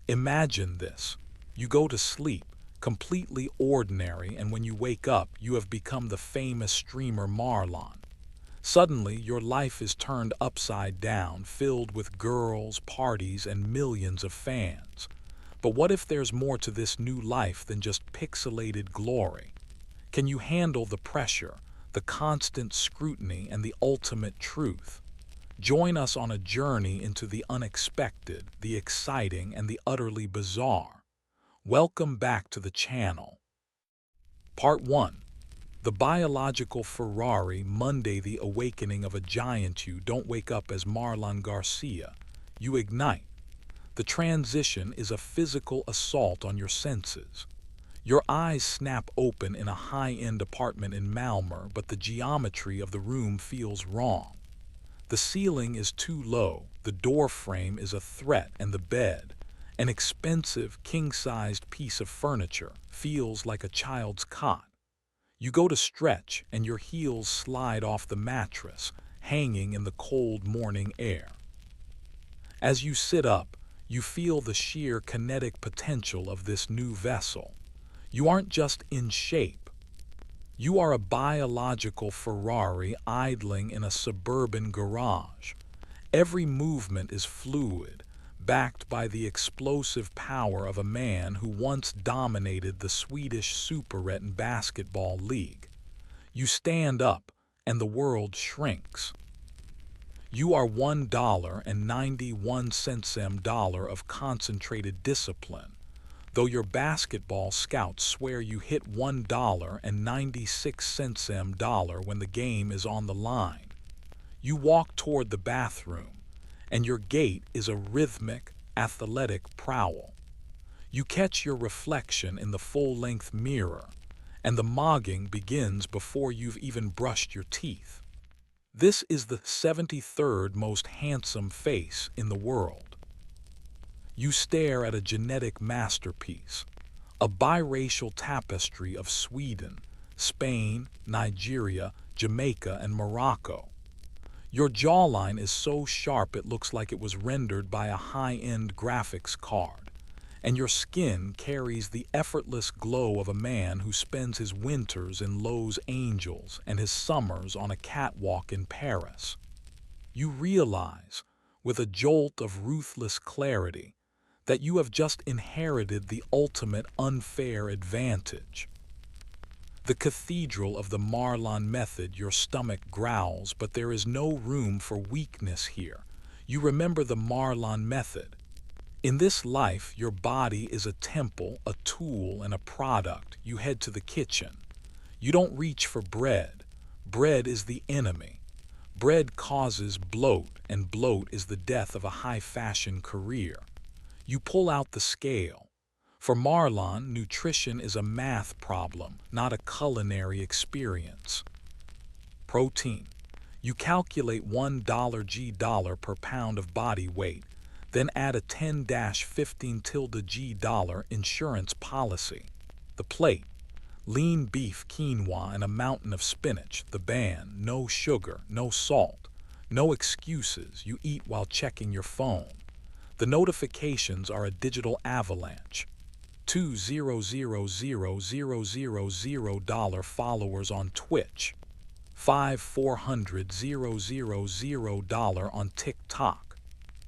Imagine this. You go to sleep, completely ordinary, and when you wake up, you have become the famous streamer Marlon. Suddenly, your life is turned upside down, filled with girls, parties, and millions of fans. But what if there's more to this new life than just pixelated glory? Can you handle the pressure, the constant scrutiny, and the ultimate truth? Join us on a journey into the unexpected, the exciting, and the utterly bizarre. Welcome back to the channel. Part 1. The Biological Ferrari. Monday, the awakening of a giant. You don't wake up as Marlon Garcia. You ignite. The transition is a physical assault on your senses. Your eyes snap open in a high-end apartment in Malmö, but the geometry of the room feels wrong. The ceiling is too low, the door frame is a threat, and the bed, an expensive, king-sized piece of furniture, feels like a child's cot. You go to stretch, and your heels slide off the mattress, hanging in the cold morning air. As you sit up, you feel the sheer kinetic potential of this new vessel. You aren't just in shape. You are a biological Ferrari idling in a suburban garage. Every movement is fluid, backed by the explosive power of a man who once dominated the Swedish Superettan basketball league. You stand up, and the world shrinks. You are $1.91 of concentrated discipline, though your basketball scouts swear you hit $1.96 when the game is on the line. You walk toward the bathroom, and your gait is a rhythmic, athletic prowl. You catch your reflection in the full-length mirror, and the mogging begins before you've even brushed your teeth. This is the 73rd most handsome face in the world. You stare at a genetic masterpiece, a biracial tapestry of Sweden, Spain, Nigeria, Jamaica, and Morocco. Your jawline is so sharp it looks like it was rendered by a high-end graphics card, and your skin carries the effortless glow of a man who spends his winters in Los Angeles and his summers on a catwalk in Paris. You realize, with a jolt of ruthless clarity, that you have just inherited the ultimate unfair advantage. The cathedral of the Marlon method. Your stomach growls, but there is no room for weakness here. You remember the Marlon method. In this life, your body is a temple, a tool, and a product. You head to the kitchen. You don't reach for bread. Bread is the enemy. Bread causes bloat, and bloat is the death of a high-fashion career. You pull out the scale. For Marlon, nutrition is a math problem, not a culinary experience. Protein. You calculate $1 per pound of body weight, then add a 10-15 G dollar insurance policy. The plate. Lean beef, quinoa, and a mountain of spinach. The ban. No sugar, no salt, no excuses. You eat while checking your phone. The notifications are a digital avalanche. 2,000,000 followers on Twitch. 5,400,000 on TikTok.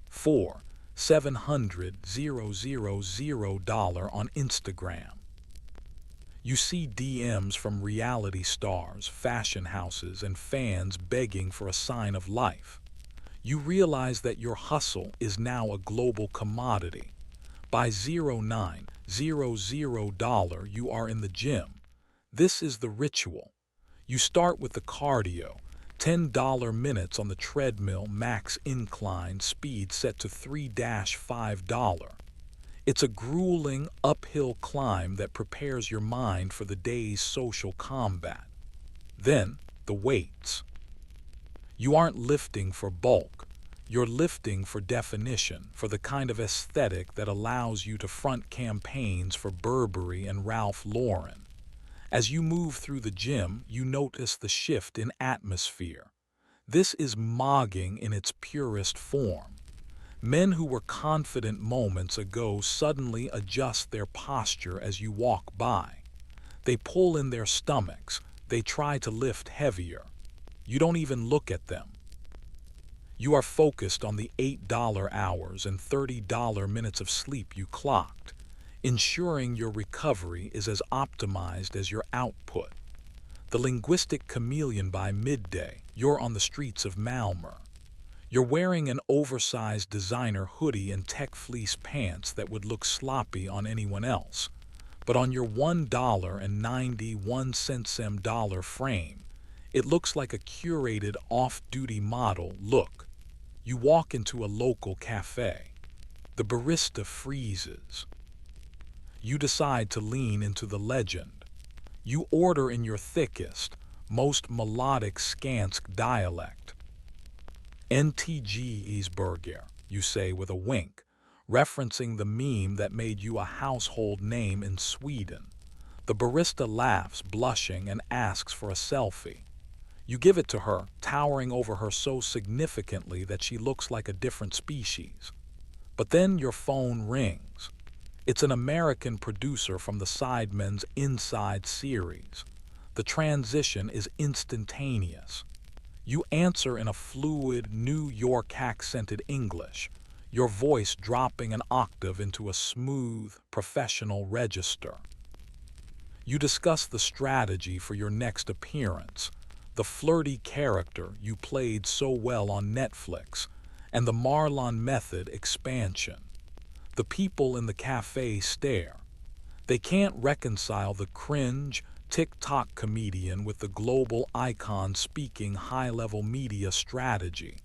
4,700,000 on Instagram. You see DMs from reality stars, fashion houses, and fans begging for a sign of life. You realize that your hustle is now a global commodity. By $0.900 you are in the gym. This is the ritual. You start with the cardio, $10 minutes on the treadmill, max incline, speed set to $3-5. It's a grueling uphill climb that prepares your mind for the day's social combat. Then, the weights. You aren't lifting for bulk. You're lifting for definition, for the kind of aesthetic that allows you to front campaigns for Burberry and Ralph Lauren. As you move through the gym, you notice the shift in atmosphere. This is mogging in its purest form. Men who were confident moments ago suddenly adjust their posture as you walk by. They pull in their stomachs, they try to lift heavier. You don't even look at them. You are focused on the $8 hours and $30 minutes of sleep you clocked, ensuring your recovery is as optimized as your output. The linguistic chameleon. By midday, you're on the streets of Malmö. You're wearing an oversized designer hoodie and tech fleece pants that would look sloppy on anyone else. But on your $1.91 frame, it looks like a curated off-duty model look. You walk into a local cafe. The barista freezes. You decide to lean into the legend. You order in your thickest, most melodic Skansk dialect. NTG's burger, you say with a wink, referencing the meme that made you a household name in Sweden. The barista laughs, blushing, and asks for a selfie. You give it to her, towering over her so significantly that she looks like a different species. But then your phone rings. It's an American producer from the Sidemen's Inside series. The transition is instantaneous. You answer in a fluid, New York accented English, your voice dropping an octave into a smooth, professional register. You discuss the strategy for your next appearance, the flirty character you played so well on Netflix, and the Marlon Method expansion. The people in the cafe stare. They can't reconcile the cringe, TikTok comedian with the global icon speaking high-level media strategy.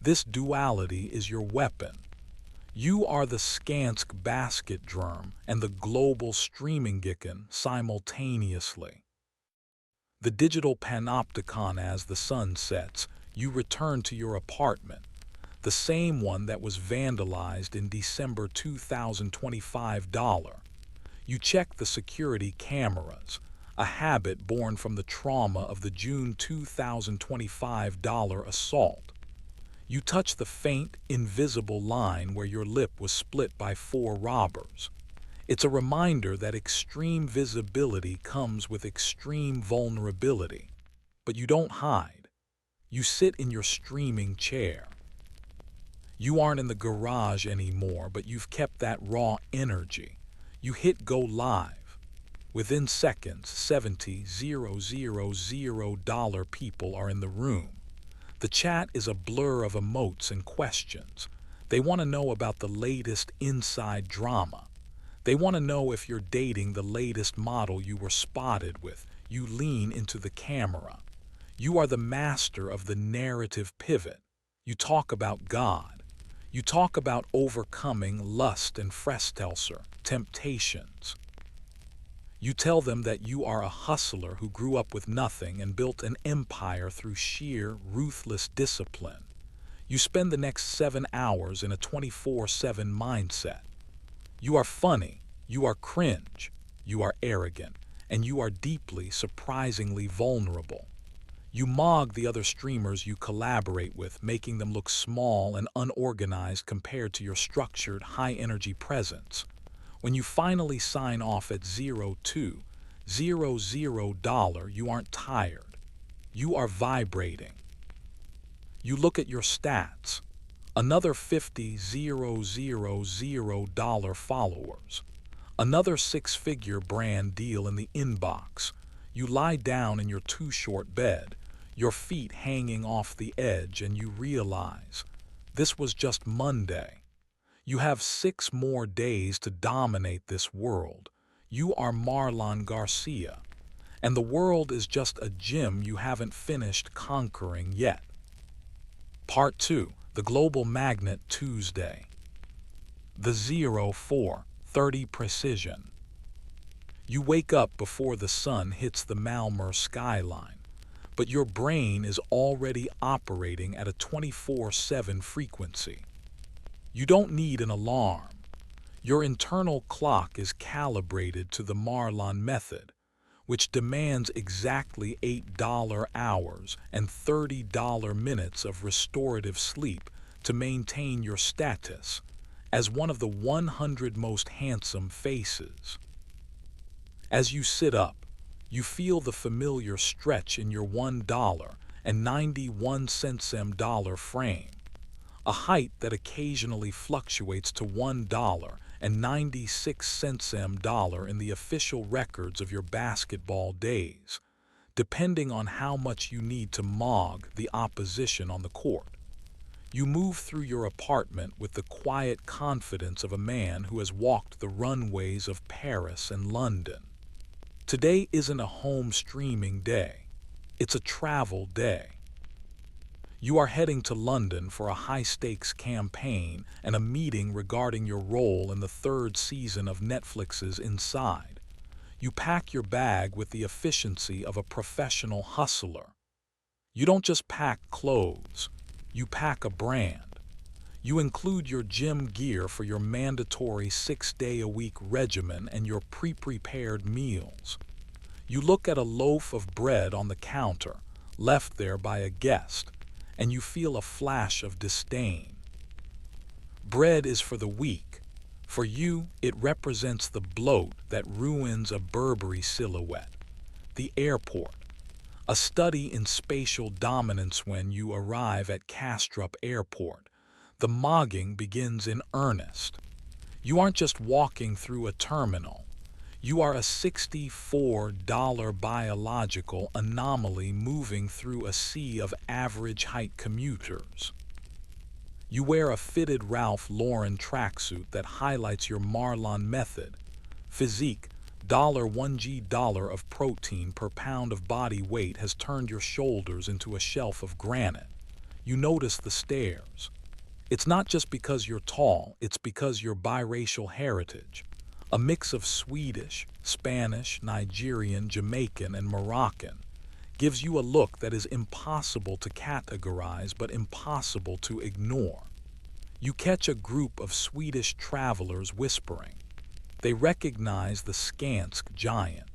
This duality is your weapon. You are the Skansk basket drum and the global streaming geekon simultaneously. The digital panopticon. As the sun sets, you return to your apartment, the same one that was vandalized in December 2025. You check the security cameras, a habit born from the trauma of the June 2025 assault. You touch the faint, invisible line where your lip was split by 4 robbers. It's a reminder that extreme visibility comes with extreme vulnerability. But you don't hide. You sit in your streaming chair. You aren't in the garage anymore, but you've kept that raw energy. You hit go live. Within seconds, 70,000 people are in the room. The chat is a blur of emotes and questions. They want to know about the latest inside drama. They want to know if you're dating the latest model you were spotted with. You lean into the camera. You are the master of the narrative pivot. You talk about God. You talk about overcoming lust and frestelser, temptations. You tell them that you are a hustler who grew up with nothing and built an empire through sheer, ruthless discipline. You spend the next 7 hours in a 24/7 mindset. You are funny, you are cringe, you are arrogant, and you are deeply, surprisingly vulnerable. You mog the other streamers you collaborate with, making them look small and unorganized compared to your structured, high-energy presence. When you finally sign off at $0.200, you aren't tired. You are vibrating. You look at your stats. Another $50,000 followers. Another 6-figure brand deal in the inbox. You lie down in your too-short bed, your feet hanging off the edge, and you realize this was just Monday. You have 6 more days to dominate this world. You are Marlon Garcia, and the world is just a gym you haven't finished conquering yet. Part 2. The Global Magnet Tuesday. The 04:30 precision. You wake up before the sun hits the Malmö skyline, but your brain is already operating at a 24/7 frequency. You don't need an alarm. Your internal clock is calibrated to the Marlon method, which demands exactly $8 hours and $30 minutes of restorative sleep to maintain your status as one of the 100 most handsome faces. As you sit up, you feel the familiar stretch in your $1.91 dollar frame, a height that occasionally fluctuates to $1.96 dollar in the official records of your basketball days, depending on how much you need to mog the opposition on the court. You move through your apartment with the quiet confidence of a man who has walked the runways of Paris and London. Today isn't a home streaming day. It's a travel day. You are heading to London for a high-stakes campaign and a meeting regarding your role in the third season of Netflix's Inside. You pack your bag with the efficiency of a professional hustler. You don't just pack clothes, you pack a brand. You include your gym gear for your mandatory 6-day-a-week regimen and your pre-prepared meals. You look at a loaf of bread on the counter, left there by a guest, and you feel a flash of disdain. Bread is for the weak. For you, it represents the bloat that ruins a Burberry silhouette. The airport, a study in spatial dominance. When you arrive at Kastrup Airport, the mogging begins in earnest. You aren't just walking through a terminal. You are a $64 biological anomaly moving through a sea of average-height commuters. You wear a fitted Ralph Lauren tracksuit that highlights your Marlon method. Physique, $1 of protein per pound of body weight has turned your shoulders into a shelf of granite. You notice the stares. It's not just because you're tall, it's because your biracial heritage, a mix of Swedish, Spanish, Nigerian, Jamaican, and Moroccan, gives you a look that is impossible to categorize but impossible to ignore. You catch a group of Swedish travelers whispering. They recognize the Skansk giant.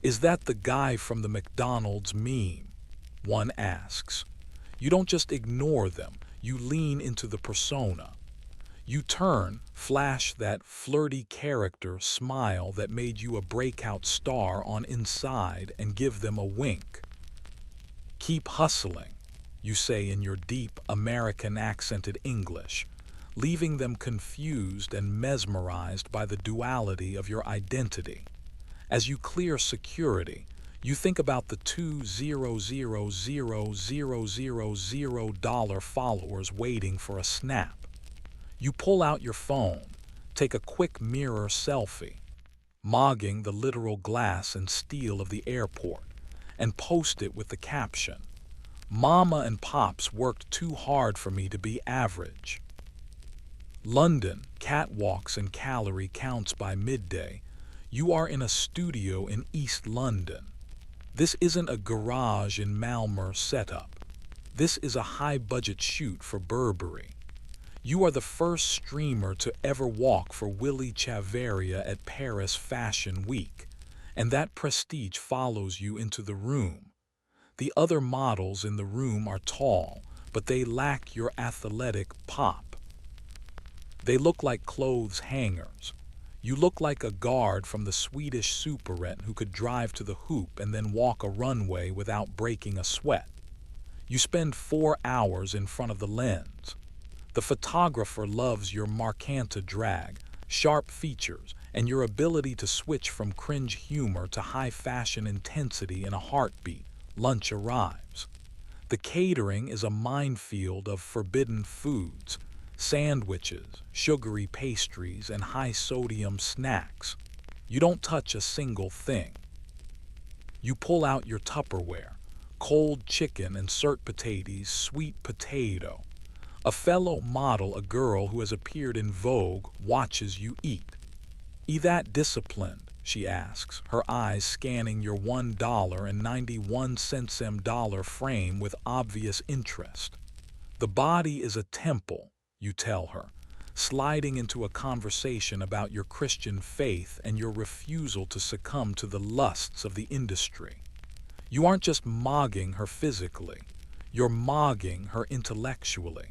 "Is that the guy from the McDonald's meme?" one asks. You don't just ignore them, you lean into the persona. You turn, flash that flirty character smile that made you a breakout star on Inside, and give them a wink. "Keep hustling," you say in your deep American accented English, leaving them confused and mesmerized by the duality of your identity. As you clear security, you think about the $2,000,000 followers waiting for a snap. You pull out your phone, take a quick mirror selfie, mogging the literal glass and steel of the airport, and post it with the caption, "Mama and Pops worked too hard for me to be average." London, catwalks and calorie counts by midday. You are in a studio in East London. This isn't a garage in Malmö setup. This is a high-budget shoot for Burberry. You are the first streamer to ever walk for Willy Chaveria at Paris Fashion Week, and that prestige follows you into the room. The other models in the room are tall, but they lack your athletic pop. They look like clothes hangers. You look like a guard from the Swedish superette who could drive to the hoop and then walk a runway without breaking a sweat. You spend 4 hours in front of the lens. The photographer loves your marcanta drag, sharp features, and your ability to switch from cringe humor to high fashion intensity in a heartbeat. Lunch arrives. The catering is a minefield of forbidden foods, sandwiches, sugary pastries, and high-sodium snacks. You don't touch a single thing. You pull out your Tupperware, cold chicken, insert potatoes, sweet potato. A fellow model, a girl who has appeared in Vogue, watches you eat. "Is that disciplined?" she asks, her eyes scanning your $1.91 frame with obvious interest. "The body is a temple," you tell her, sliding into a conversation about your Christian faith and your refusal to succumb to the lusts of the industry. You aren't just mogging her physically, you're mogging her intellectually.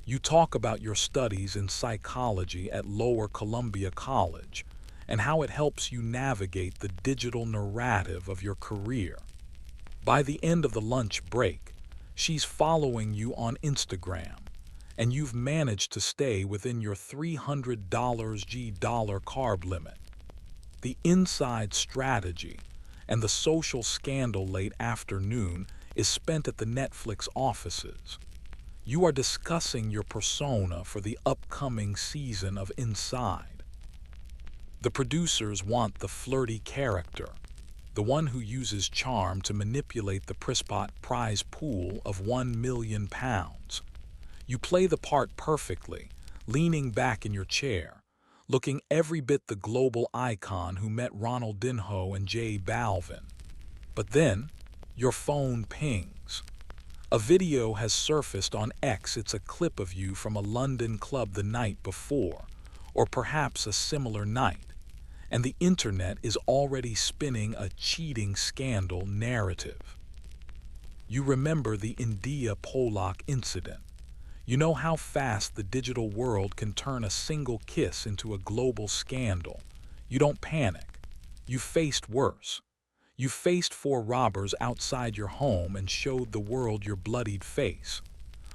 You talk about your studies in psychology at Lower Columbia College and how it helps you navigate the digital narrative of your career. By the end of the lunch break, she's following you on Instagram, and you've managed to stay within your $300 carb limit. The inside strategy and the social scandal late afternoon is spent at the Netflix offices. You are discussing your persona for the upcoming season of Inside. The producers want the flirty character, the one who uses charm to manipulate the Prispot prize pool of £1 million. You play the part perfectly, leaning back in your chair, looking every bit the global icon who met Ronaldinho and J Balvin. But then, your phone pings. A video has surfaced on X. It's a clip of you from a London club the night before, or perhaps a similar night, and the internet is already spinning a cheating scandal narrative. You remember the India Polak incident. You know how fast the digital world can turn a single kiss into a global scandal. You don't panic. You faced worse. You faced 4 robbers outside your home and showed the world your bloodied face.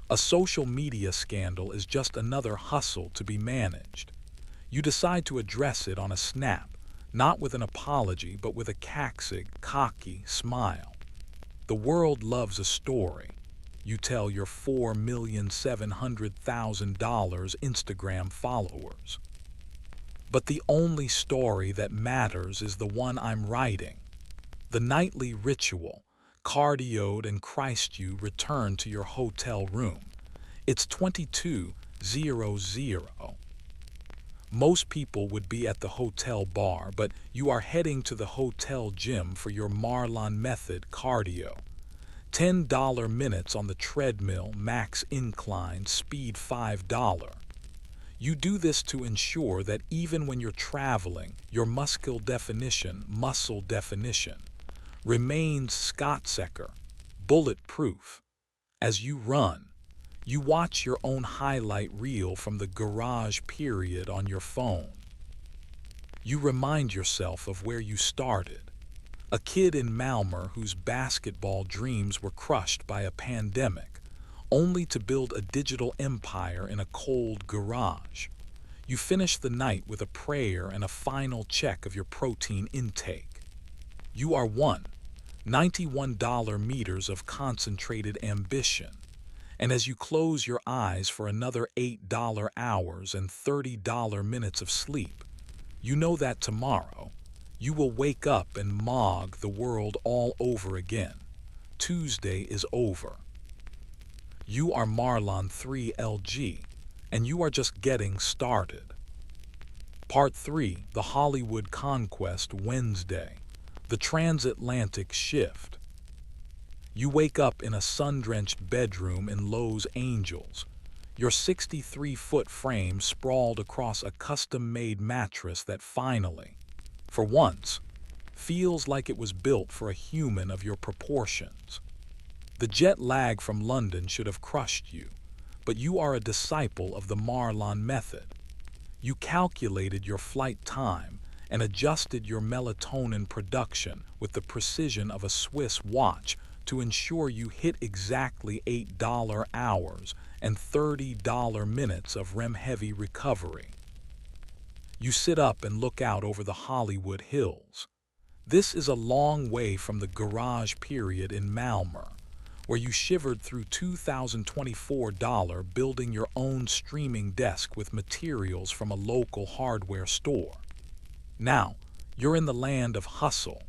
A social media scandal is just another hustle to be managed. You decide to address it on a snap, not with an apology but with a cocky smile. The world loves a story. You tell your $4,700,000 Instagram followers. But the only story that matters is the one I'm writing. The nightly ritual, cardioed and Christ you return to your hotel room. It's 22:00. Most people would be at the hotel bar, but you are heading to the hotel gym for your Marlon method cardio. $10 minutes on the treadmill, max incline, speed $5. You do this to ensure that even when you're traveling, your muscle definition remains Scottsecker, bulletproof. As you run, you watch your own highlight reel from the garage period on your phone. You remind yourself of where you started. A kid in Malmö whose basketball dreams were crushed by a pandemic, only to build a digital empire in a cold garage. You finish the night with a prayer and a final check of your protein intake. You are 91 meters of concentrated ambition, and as you close your eyes for another $8 hours and $30 minutes of sleep, you know that tomorrow you will wake up and mog the world all over again. Tuesday is over. You are Marlon 3LG, and you are just getting started. Part 3, The Hollywood Conquest, Wednesday. The transatlantic shift. You wake up in a sun-drenched bedroom in Los Angeles, your 63-foot frame sprawled across a custom-made mattress that finally, for once, feels like it was built for a human of your proportions. The jet lag from London should have crushed you, but you are a disciple of the Marlon method. You calculated your flight time and adjusted your melatonin production with the precision of a Swiss watch to ensure you hit exactly $8 hours and $30 minutes of REM-heavy recovery. You sit up and look out over the Hollywood Hills. This is a long way from the garage period in Malmö, where you shivered through $2024 building your own streaming desk with materials from a local hardware store. Now, you're in the land of hustle,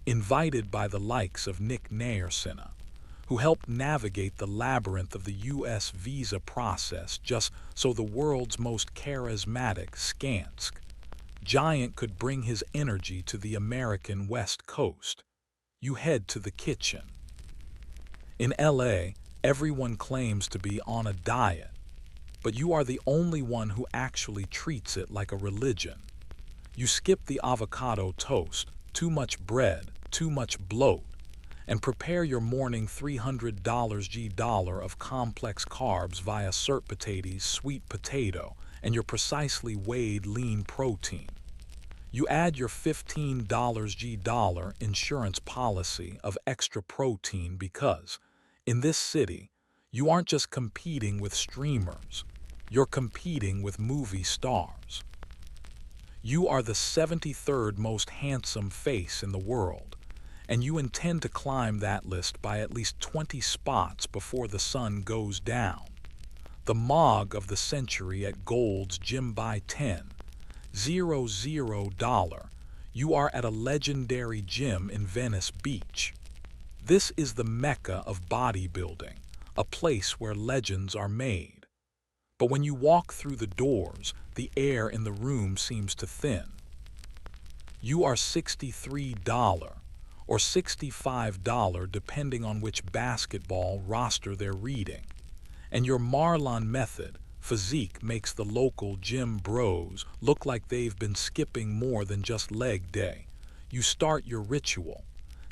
invited by the likes of Nick Nayersina, who helped navigate the labyrinth of the U.S. visa process just so the world's most charismatic Skansk giant could bring his energy to the American West Coast. You head to the kitchen. In L.A., everyone claims to be on a diet, but you are the only one who actually treats it like a religion. You skip the avocado toast, too much bread, too much bloat, and prepare your morning $300 of complex carbs via serpitates, sweet potato, and your precisely weighed lean protein. You add your $15 insurance policy of extra protein because, in this city, you aren't just competing with streamers, you're competing with movie stars. You are the 73rd most handsome face in the world, and you intend to climb that list by at least 20 spots before the sun goes down. The Mog of the century at Gold's Gym by 10. $00. You are at a legendary gym in Venice Beach. This is the mecca of bodybuilding, a place where legends are made. But when you walk through the doors, the air in the room seems to thin. You are $63 or $65 depending on which basketball roster they're reading. And your Marlon method physique makes the local gym bros look like they've been skipping more than just leg day. You start your ritual.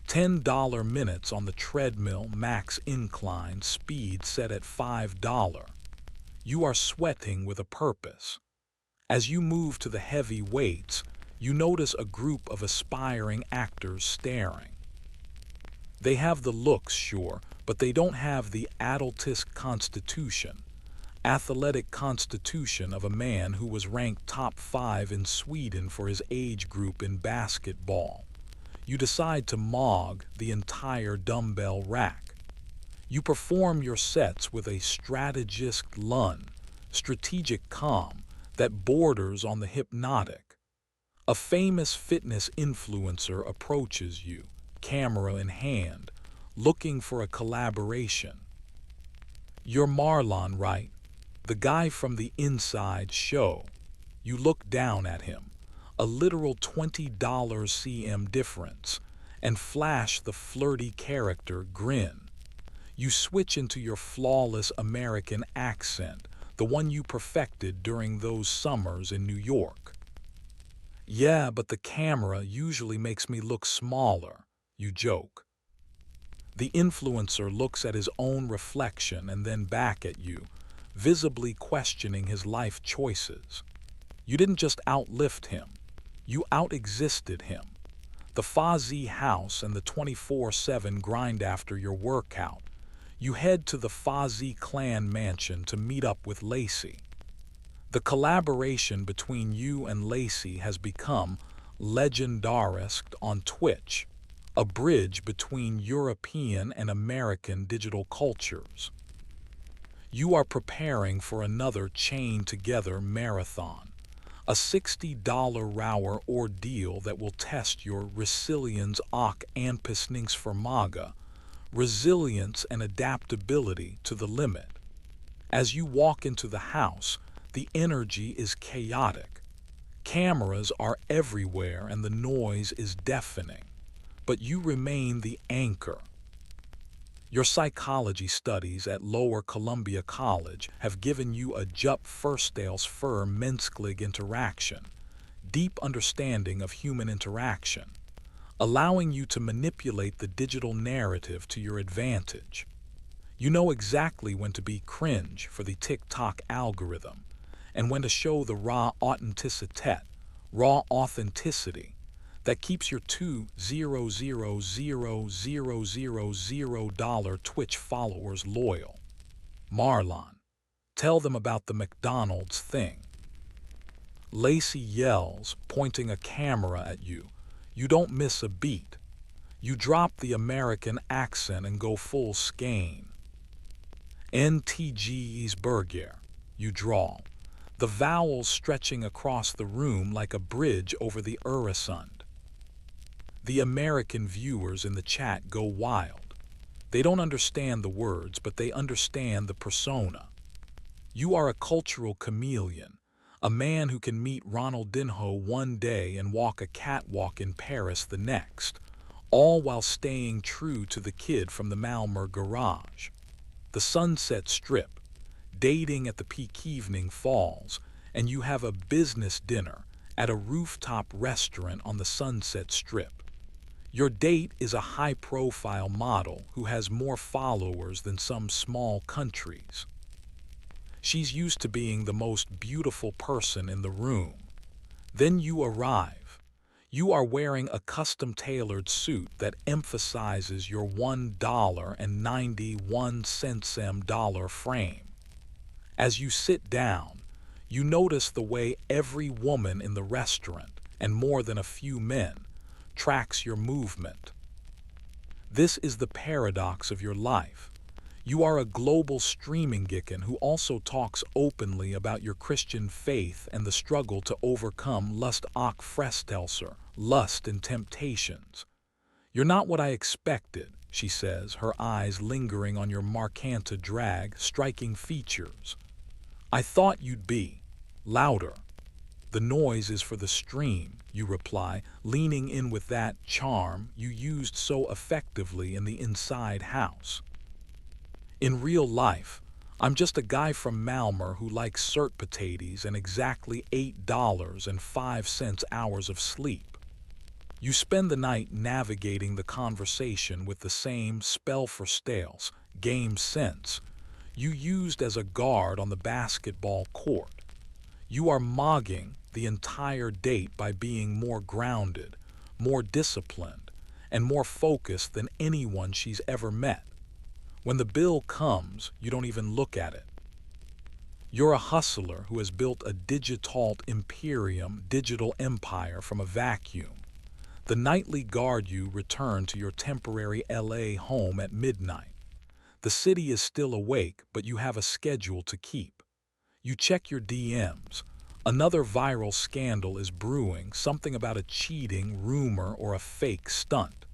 $10 minutes on the treadmill, max incline, speed set at $5. You are sweating with a purpose. As you move to the heavy weights, you notice a group of aspiring actors staring. They have the looks, sure, but they don't have the athletic constitution of a man who was ranked top 5 in Sweden for his age group in basketball. You decide to mog the entire dumbbell rack. You perform your sets with a strategic calm that borders on the hypnotic. A famous fitness influencer approaches you, camera in hand, looking for a collaboration. You're Marlon, right? The guy from the Inside Show. You look down at him, a literal $20 cm difference, and flash the flirty character grin. You switch into your flawless American accent, the one you perfected during those summers in New York. Yeah, but the camera usually makes me look smaller, you joke. The influencer looks at his own reflection and then back at you, visibly questioning his life choices. You didn't just outlift him, you outexisted him. The Fozzie house and the 24/7 grind after your workout. You head to the Fozzie clan mansion to meet up with Lacey. The collaboration between you and Lacey has become legendarisk on Twitch, a bridge between European and American digital cultures. You are preparing for another chain-together marathon, a $60 ordeal that will test your resilience och anpassningsförmåga, resilience and adaptability to the limit. As you walk into the house, the energy is chaotic. Cameras are everywhere and the noise is deafening, but you remain the anchor. Your psychology studies at Lower Columbia College have given you a djup förståelse för mänsklig interaction, deep understanding of human interaction, allowing you to manipulate the digital narrative to your advantage. You know exactly when to be cringe for the TikTok algorithm, and when to show the raw authenticity that keeps your $2,000,000 Twitch followers loyal. Marlon, tell them about the McDonald's thing. Lacey yells, pointing a camera at you. You don't miss a beat. You drop the American accent and go full skein. NTG's burger, you drawl, the vowels stretching across the room like a bridge over the Öresund. The American viewers in the chat go wild. They don't understand the words, but they understand the persona. You are a cultural chameleon, a man who can meet Ronaldinho one day and walk a catwalk in Paris the next, all while staying true to the kid from the Malmö garage. The Sunset Strip, dating at the peak evening falls, and you have a business dinner at a rooftop restaurant on the Sunset Strip. Your date is a high-profile model who has more followers than some small countries. She's used to being the most beautiful person in the room. Then you arrive. You are wearing a custom-tailored suit that emphasizes your $1.91 frame. As you sit down, you notice the way every woman in the restaurant, and more than a few men, tracks your movement. This is the paradox of your life. You are a global streaming geekin who also talks openly about your Christian faith and the struggle to overcome lust och frestelser, lust and temptations. You're not what I expected, she says, her eyes lingering on your markanta drag, striking features. I thought you'd be louder. The noise is for the stream, you reply, leaning in with that charm you used so effectively in the Inside House. In real life, I'm just a guy from Malmö who likes cert potatoes and exactly $8.05 hours of sleep. You spend the night navigating the conversation with the same spell for stales, game sense, you used as a guard on the basketball court. You are mogging the entire date by being more grounded, more disciplined, and more focused than anyone she's ever met. When the bill comes, you don't even look at it. You're a hustler who has built a digital digital empire from a vacuum. The nightly guard you return to your temporary LA home at midnight. The city is still awake, but you have a schedule to keep. You check your DMs. Another viral scandal is brewing, something about a cheating rumor or a fake stunt.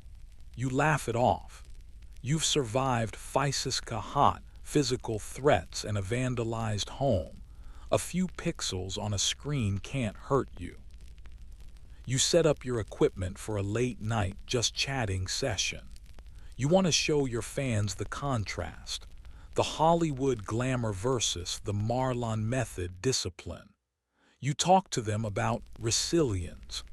You laugh it off. You've survived fysiska hot, physical threats, and a vandalized home. A few pixels on a screen can't hurt you. You set up your equipment for a late night just chatting session. You want to show your fans the contrast, the Hollywood glamour versus the Marlon method discipline. You talk to them about resilience,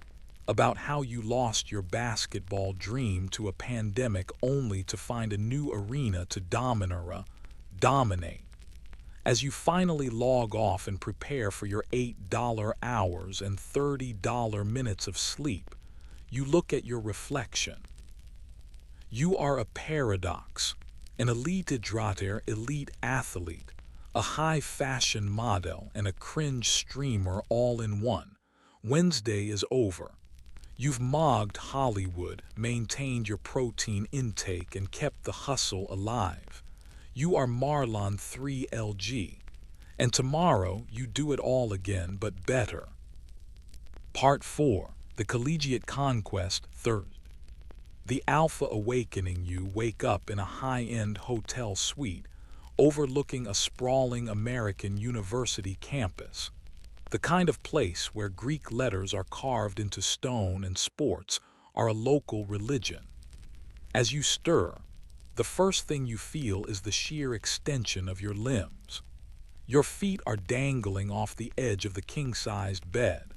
about how you lost your basketball dream to a pandemic only to find a new arena to dominate. As you finally log off and prepare for your $8 hours and $30 minutes of sleep, you look at your reflection. You are a paradox, an elitidrotter, elite athlete, a high fashion model, and a cringe streamer all in one. Wednesday is over. You've mogged Hollywood, maintained your protein intake, and kept the hustle alive. You are Marlon 3LG, and tomorrow you do it all again, but better. Part 4, The Collegiate Conquest, Third. The Alpha Awakening. You wake up in a high-end hotel suite, overlooking a sprawling American university campus. The kind of place where Greek letters are carved into stone and sports are a local religion. As you stir, the first thing you feel is the sheer extension of your limbs. Your feet are dangling off the edge of the king-sized bed,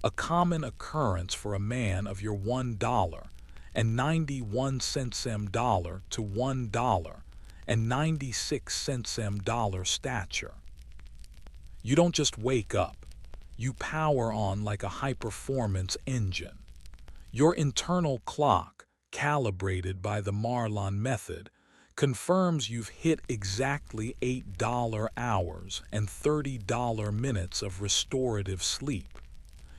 a common occurrence for a man of your $1.91 to $1.96 stature. You don't just wake up. You power on like a high-performance engine. Your internal clock, calibrated by the Marlon method, confirms you've hit exactly $8 hours and $30 minutes of restorative sleep.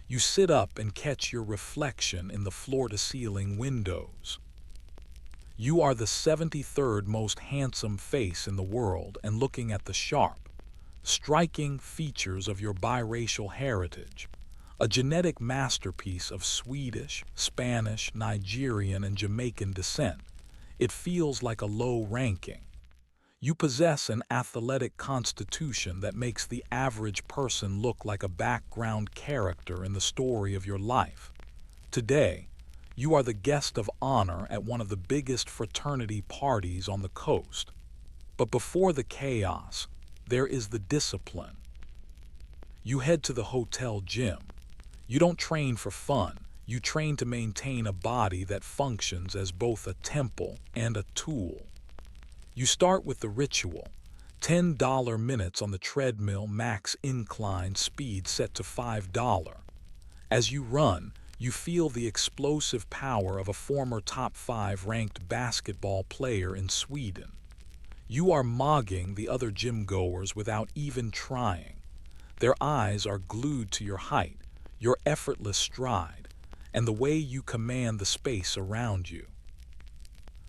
You sit up and catch your reflection in the floor-to-ceiling windows. You are the 73rd most handsome face in the world, and looking at the sharp, striking features of your biracial heritage, a genetic masterpiece of Swedish, Spanish, Nigerian, and Jamaican descent, it feels like a low ranking. You possess an athletic constitution that makes the average person look like a background character in the story of your life. Today, you are the guest of honor at one of the biggest fraternity parties on the coast. But before the chaos, there is the discipline. You head to the hotel gym. You don't train for fun. You train to maintain a body that functions as both a temple and a tool. You start with the ritual, $10 minutes on the treadmill, max incline speed set to $5. As you run, you feel the explosive power of a former top 5 ranked basketball player in Sweden. You are mogging the other gym goers without even trying. Their eyes are glued to your height, your effortless stride, and the way you command the space around you.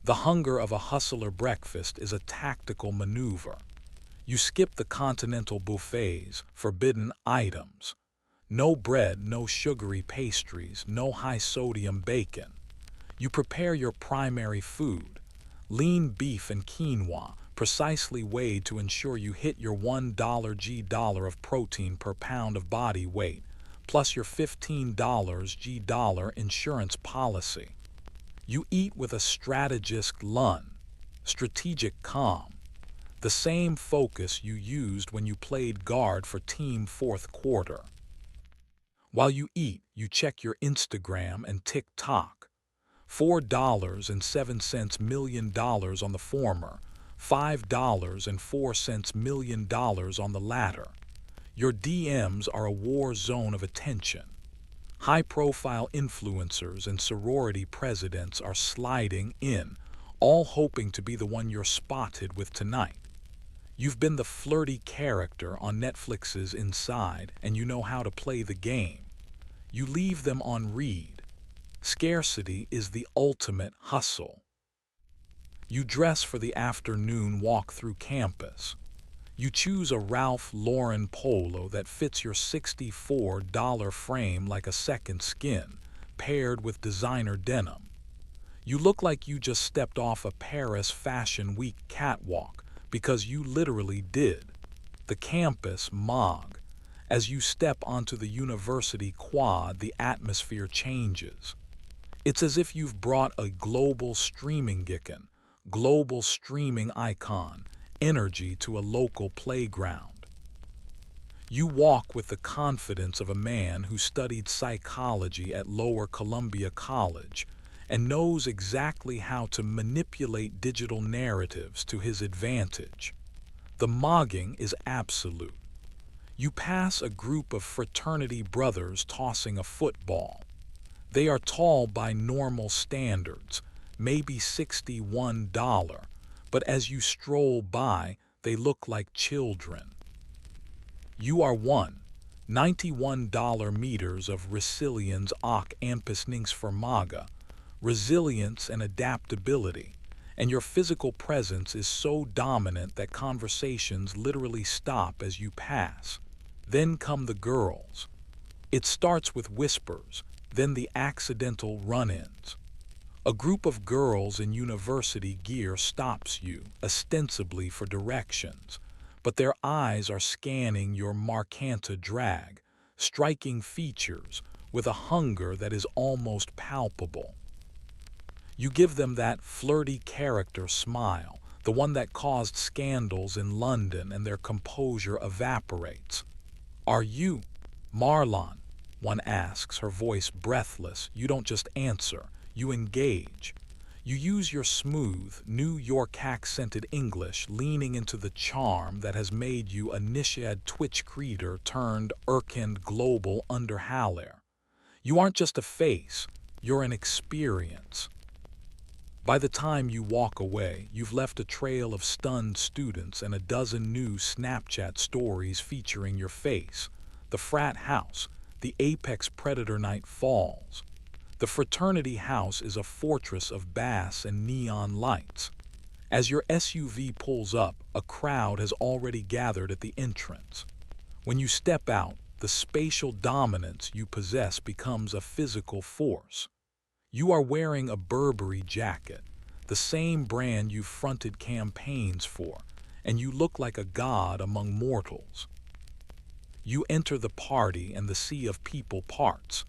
The hunger of a hustler breakfast is a tactical maneuver. You skip the continental buffets, forbidden items. No bread, no sugary pastries, no high-sodium bacon. You prepare your primary food, lean beef and quinoa, precisely weighed to ensure you hit your $1 of protein per pound of body weight, plus your $15 insurance policy. You eat with a strategic calm, the same focus you used when you played guard for Team Fourth Quarter. While you eat, you check your Instagram and TikTok. $4.07 million on the former, $5.04 million on the latter. Your DMs are a war zone of attention. High-profile influencers and sorority presidents are sliding in, all hoping to be the one you're spotted with tonight. You've been the flirty character on Netflix's Inside, and you know how to play the game. You leave them on read. Scarcity is the ultimate hustle. You dress for the afternoon walk through campus. You choose a Ralph Lauren polo that fits your $64 frame like a second skin, paired with designer denim. You look like you just stepped off a Paris Fashion Week catwalk, because you literally did. The campus mog. As you step onto the university quad, the atmosphere changes. It's as if you've brought a global streaming icon, energy to a local playground. You walk with the confidence of a man who studied psychology at Lower Columbia College and knows exactly how to manipulate digital narratives to his advantage. The mogging is absolute. You pass a group of fraternity brothers tossing a football. They are tall by normal standards, maybe $61, but as you stroll by, they look like children. You are 91 meters of resilience och anpassningsförmåga, resilience and adaptability, and your physical presence is so dominant that conversations literally stop as you pass. Then come the girls. It starts with whispers, then the accidental run-ins. A group of girls in university gear stops you, ostensibly for directions, but their eyes are scanning your markanta drag, striking features with a hunger that is almost palpable. You give them that flirty character smile, the one that caused scandals in London, and their composure evaporates. "Are you Marlon?" one asks, her voice breathless. You don't just answer, you engage. You use your smooth, New York accented English, leaning into the charm that has made you a Nishad Twitch creator turned Erkend global underhaler. You aren't just a face, you're an experience. By the time you walk away, you've left a trail of stunned students and a dozen new Snapchat stories featuring your face. The frat house, the apex predator night falls. The fraternity house is a fortress of bass and neon lights. As your SUV pulls up, a crowd has already gathered at the entrance. When you step out, the spatial dominance you possess becomes a physical force. You are wearing a Burberry jacket, the same brand you've fronted campaigns for, and you look like a god among mortals. You enter the party and the sea of people parts.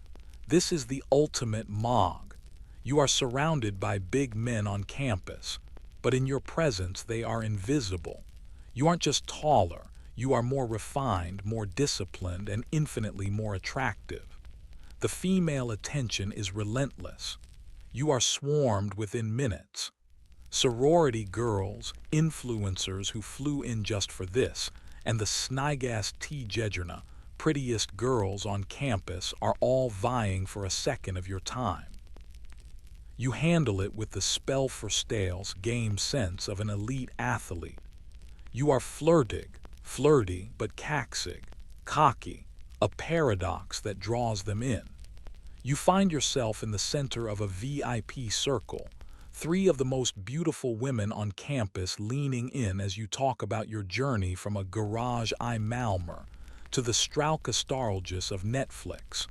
This is the ultimate mog. You are surrounded by big men on campus, but in your presence they are invisible. You aren't just taller, you are more refined, more disciplined, and infinitely more attractive. The female attention is relentless. You are swarmed within minutes. Sorority girls, influencers who flew in just for this, and the Snygas T. Jedgerna, prettiest girls on campus, are all vying for a second of your time. You handle it with the spell for stales game sense of an elite athlete. You are flirty but caxig, cocky, a paradox that draws them in. You find yourself in the center of a VIP circle, three of the most beautiful women on campus leaning in as you talk about your journey from a garage I Malmö to the Straukastarlgus of Netflix.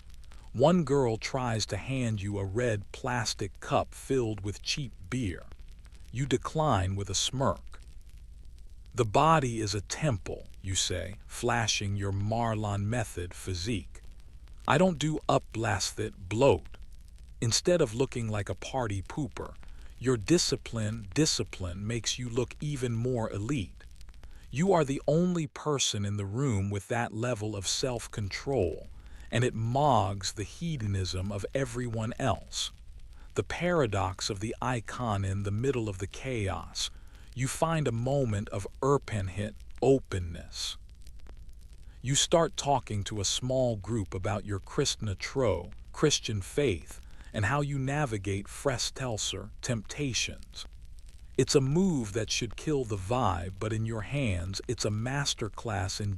One girl tries to hand you a red plastic cup filled with cheap beer. You decline with a smirk. The body is a temple, you say, flashing your Marlon method physique. I don't do upblasted bloat. Instead of looking like a party pooper, your discipline makes you look even more elite. You are the only person in the room with that level of self-control, and it mogs the hedonism of everyone else. The paradox of the icon in the middle of the chaos. You find a moment of erpenhit openness. You start talking to a small group about your Kristna tro, Christian faith, and how you navigate frestelser temptations. It's a move that should kill the vibe, but in your hands, it's a masterclass in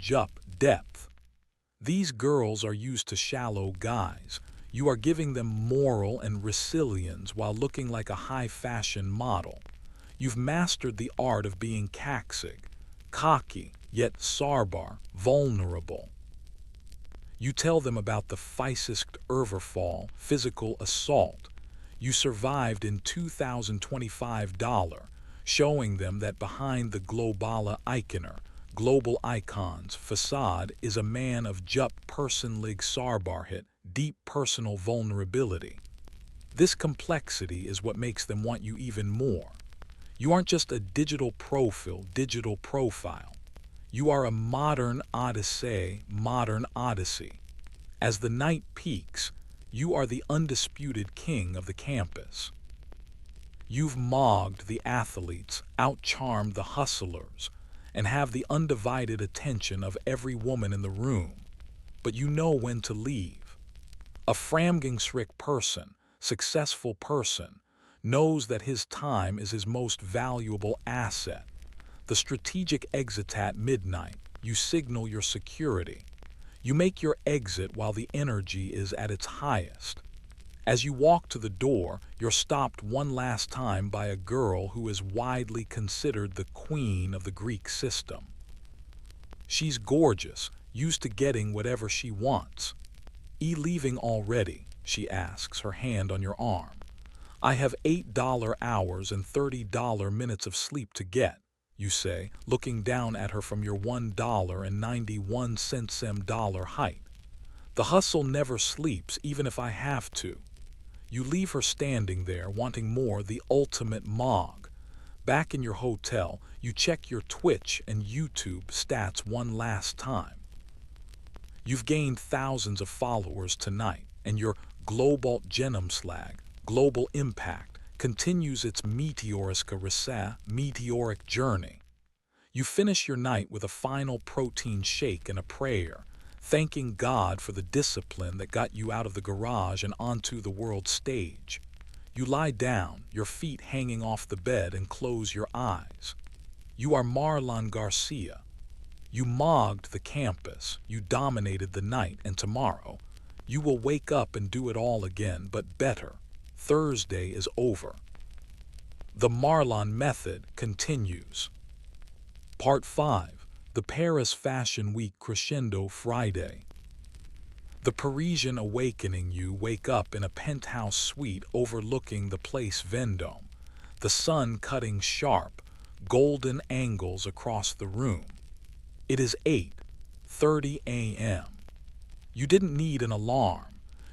depth. These girls are used to shallow guys. You are giving them moral and resilience while looking like a high-fashion model. You've mastered the art of being caxig, cocky, yet sarbar, vulnerable. You tell them about the Fysisk Överfall, physical assault. You survived in 2025, showing them that behind the globala ikoner, global icons facade is a man of personlig sarbarhet, deep personal vulnerability. This complexity is what makes them want you even more. You aren't just a digital profile. You are a modern odyssey. As the night peaks, you are the undisputed king of the campus. You've mogged the athletes, outcharmed the hustlers, and have the undivided attention of every woman in the room. But you know when to leave. A framgangsrik person, successful person, knows that his time is his most valuable asset. The strategic exit at midnight. You signal your security. You make your exit while the energy is at its highest. As you walk to the door, you're stopped one last time by a girl who is widely considered the queen of the Greek system. She's gorgeous, used to getting whatever she wants. Leaving already? She asks, her hand on your arm. I have $8 hours and $30 minutes of sleep to get, you say, looking down at her from your $1.91 height. The hustle never sleeps, even if I have to. You leave her standing there, wanting more, the ultimate mog. Back in your hotel, you check your Twitch and YouTube stats one last time. You've gained thousands of followers tonight, and your global genomslag, global impact, continues its meteoric journey. You finish your night with a final protein shake and a prayer, thanking God for the discipline that got you out of the garage and onto the world stage. You lie down, your feet hanging off the bed, and close your eyes. You are Marlon Garcia. You mogged the campus, you dominated the night, and tomorrow, you will wake up and do it all again, but better. Thursday is over. The Marlon method continues. Part 5. The Paris Fashion Week Crescendo Friday. The Parisian awakening. You wake up in a penthouse suite overlooking the Place Vendôme, the sun cutting sharp, golden angles across the room. It is 8:30 a.m. You didn't need an alarm.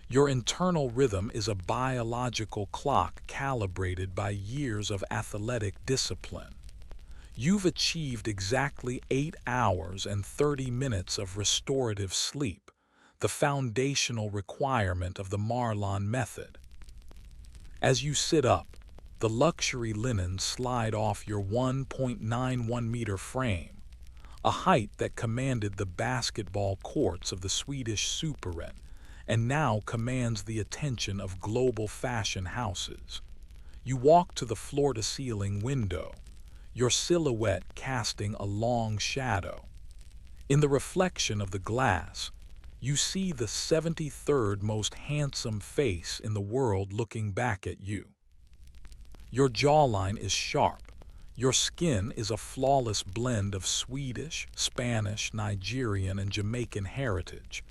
Your internal rhythm is a biological clock calibrated by years of athletic discipline. You've achieved exactly 8 hours and 30 minutes of restorative sleep, the foundational requirement of the Marlon method. As you sit up, the luxury linens slide off your 1.91-meter frame, a height that commanded the basketball courts of the Swedish Superet and now commands the attention of global fashion houses. You walk to the floor-to-ceiling window, your silhouette casting a long shadow. In the reflection of the glass, you see the 73rd most handsome face in the world looking back at you. Your jawline is sharp, your skin is a flawless blend of Swedish, Spanish, Nigerian, and Jamaican heritage,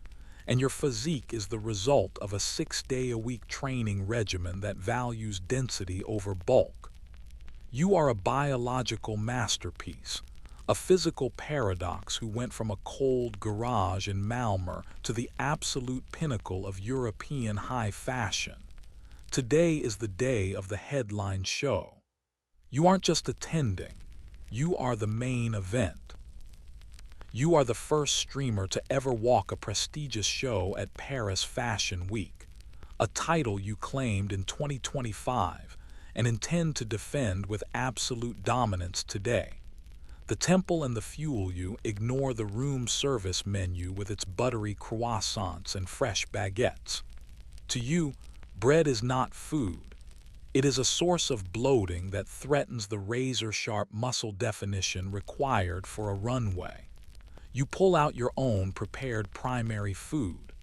and your physique is the result of a 6-day-a-week training regimen that values density over bulk. You are a biological masterpiece, a physical paradox who went from a cold garage in Malmö to the absolute pinnacle of European high fashion. Today is the day of the headline show. You aren't just attending, you are the main event. You are the first streamer to ever walk a prestigious show at Paris Fashion Week, a title you claimed in 2025 and intend to defend with absolute dominance today. The temple and the fuel you ignore the room service menu with its buttery croissants and fresh baguettes. To you, bread is not food. It is a source of bloating that threatens the razor-sharp muscle definition required for a runway. You pull out your own prepared primary food,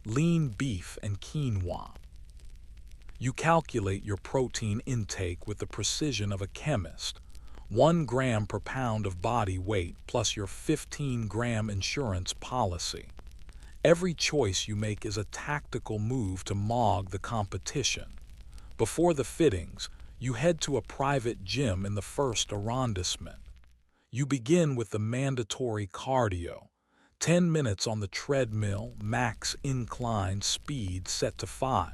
lean beef and quinoa. You calculate your protein intake with the precision of a chemist, 1 gram per pound of body weight plus your 15-gram insurance policy. Every choice you make is a tactical move to mog the competition. Before the fittings, you head to a private gym in the first arrondissement. You begin with the mandatory cardio, 10 minutes on the treadmill, max incline speed set to 5.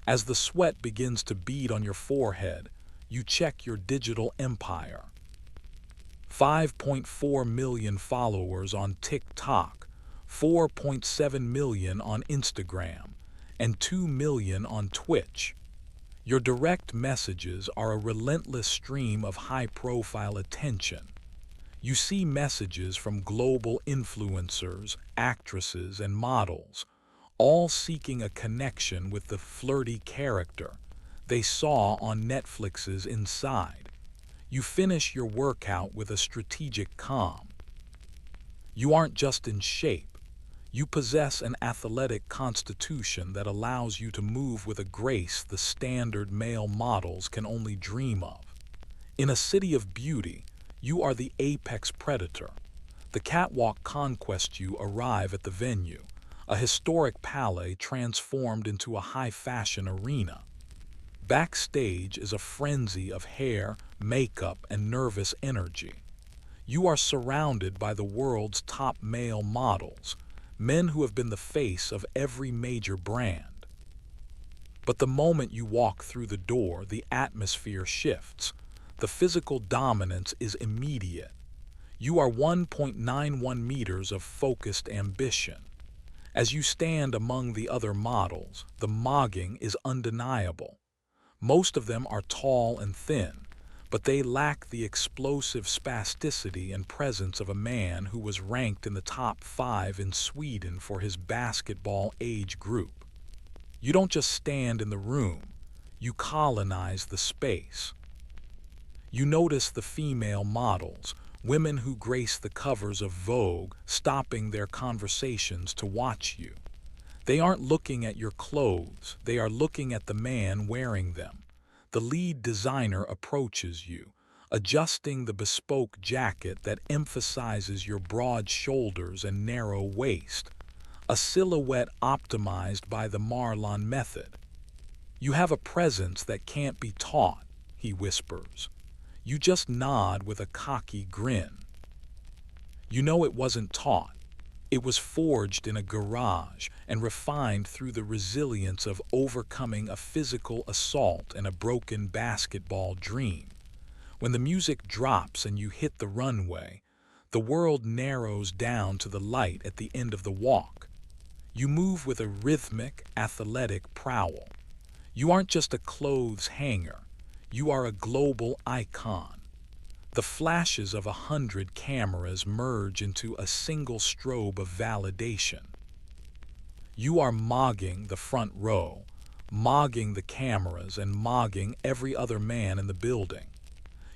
As the sweat begins to bead on your forehead, you check your digital empire. 5.4 million followers on TikTok, 4.7 million on Instagram, and 2 million on Twitch. Your direct messages are a relentless stream of high-profile attention. You see messages from global influencers, actresses, and models, all seeking a connection with the flirty character they saw on Netflix's Inside. You finish your workout with a strategic calm. You aren't just in shape. You possess an athletic constitution that allows you to move with a grace the standard male models can only dream of. In a city of beauty, you are the apex predator. The catwalk conquests you arrive at the venue, a historic palais transformed into a high-fashion arena. Backstage is a frenzy of hair, makeup, and nervous energy. You are surrounded by the world's top male models, men who have been the face of every major brand. But the moment you walk through the door, the atmosphere shifts. The physical dominance is immediate. You are 1.91 meters of focused ambition. As you stand among the other models, the mogging is undeniable. Most of them are tall and thin, but they lack the explosive spasticity and presence of a man who was ranked in the top 5 in Sweden for his basketball age group. You don't just stand in the room, you colonize the space. You notice the female models, women who grace the covers of Vogue, stopping their conversations to watch you. They aren't looking at your clothes, they are looking at the man wearing them. The lead designer approaches you, adjusting the bespoke jacket that emphasizes your broad shoulders and narrow waist, a silhouette optimized by the Marlon method. You have a presence that can't be taught, he whispers. You just nod with a cocky grin. You know it wasn't taught. It was forged in a garage and refined through the resilience of overcoming a physical assault and a broken basketball dream. When the music drops and you hit the runway, the world narrows down to the light at the end of the walk. You move with a rhythmic, athletic prowl. You aren't just a clothes hanger, you are a global icon. The flashes of 100 cameras merge into a single strobe of validation. You are mogging the front row, mogging the cameras, and mogging every other man in the building.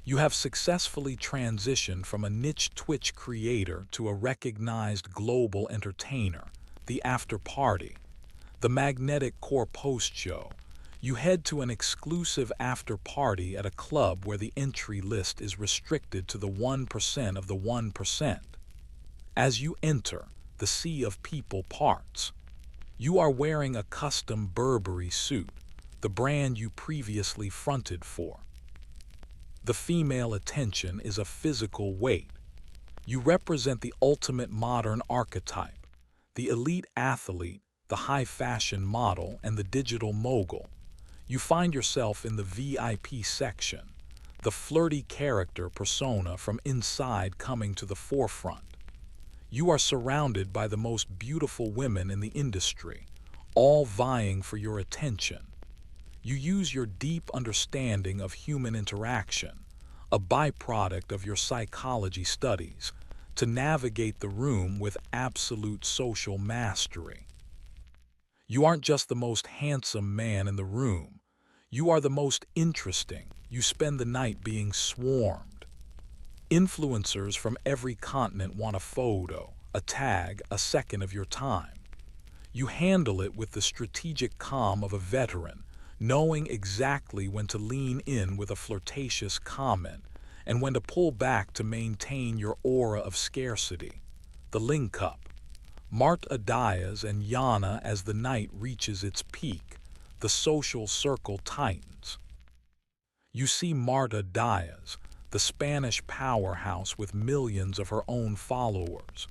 You have successfully transitioned from a niche Twitch creator to a recognized global entertainer, the after party, the magnetic core post show. You head to an exclusive after party at a club where the entry list is restricted to the 1% of the 1%. As you enter, the sea of people parts. You are wearing a custom Burberry suit, the brand you previously fronted for. The female attention is a physical weight. You represent the ultimate modern archetype, the elite athlete, the high fashion model, and the digital mogul. You find yourself in the VIP section, the flirty character persona from inside coming to the forefront. You are surrounded by the most beautiful women in the industry, all vying for your attention. You use your deep understanding of human interaction, a byproduct of your psychology studies, to navigate the room with absolute social mastery. You aren't just the most handsome man in the room, you are the most interesting. You spend the night being swarmed. Influencers from every continent want a photo, a tag, a second of your time. You handle it with the strategic calm of a veteran, knowing exactly when to lean in with a flirtatious comment and when to pull back to maintain your aura of scarcity. The link up. Marta Diaz and Yana as the night reaches its peak, the social circle tightens. You see Marta Diaz, the Spanish powerhouse with millions of her own followers.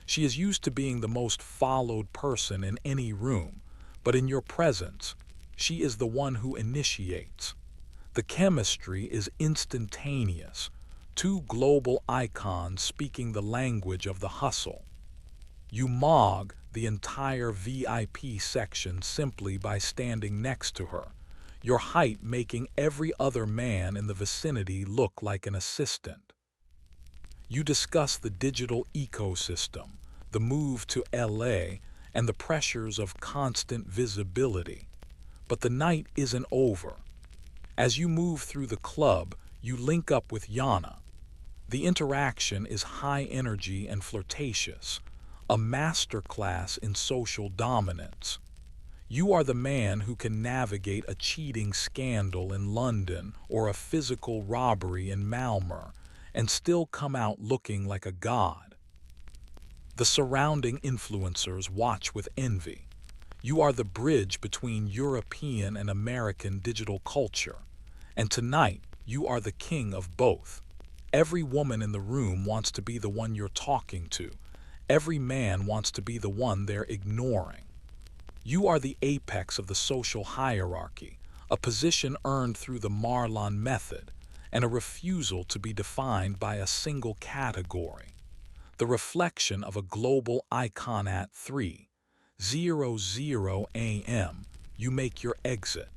She is used to being the most followed person in any room, but in your presence, she is the one who initiates. The chemistry is instantaneous, two global icons speaking the language of the hustle. You mog the entire VIP section simply by standing next to her, your height making every other man in the vicinity look like an assistant. You discuss the digital ecosystem, the move to LA, and the pressures of constant visibility. But the night isn't over. As you move through the club, you link up with Yana. The interaction is high energy and flirtatious, a masterclass in social dominance. You are the man who can navigate a cheating scandal in London or a physical robbery in Malmö and still come out looking like a god. The surrounding influencers watch with envy. You are the bridge between European and American digital culture, and tonight you are the king of both. Every woman in the room wants to be the one you're talking to. Every man wants to be the one they're ignoring. You are the apex of the social hierarchy, a position earned through the Marlon method, and a refusal to be defined by a single category. The reflection of a global icon at 3:00 a.m., you make your exit.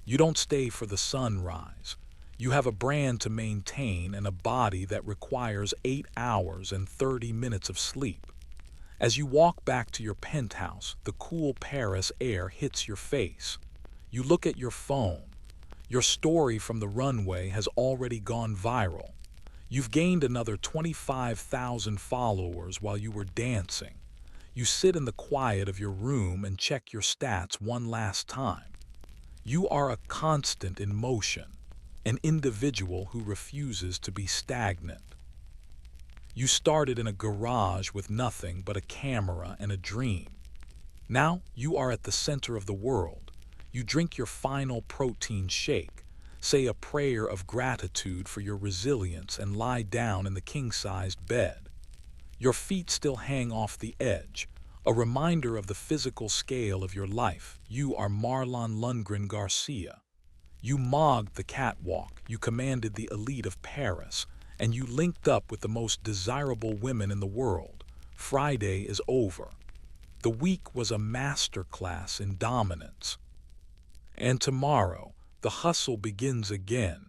You don't stay for the sunrise. You have a brand to maintain and a body that requires 8 hours and 30 minutes of sleep. As you walk back to your penthouse, the cool Paris air hits your face. You look at your phone. Your story from the runway has already gone viral. You've gained another 25,000 followers while you were dancing. You sit in the quiet of your room and check your stats one last time. You are a constant in motion, an individual who refuses to be stagnant. You started in a garage with nothing but a camera and a dream. Now you are at the center of the world. You drink your final protein shake, say a prayer of gratitude for your resilience, and lie down in the king-sized bed. Your feet still hang off the edge, a reminder of the physical scale of your life. You are Marlon Lundgren Garcia. You mogged the catwalk, you commanded the elite of Paris, and you linked up with the most desirable women in the world. Friday is over. The week was a master class in dominance. And tomorrow, the hustle begins again.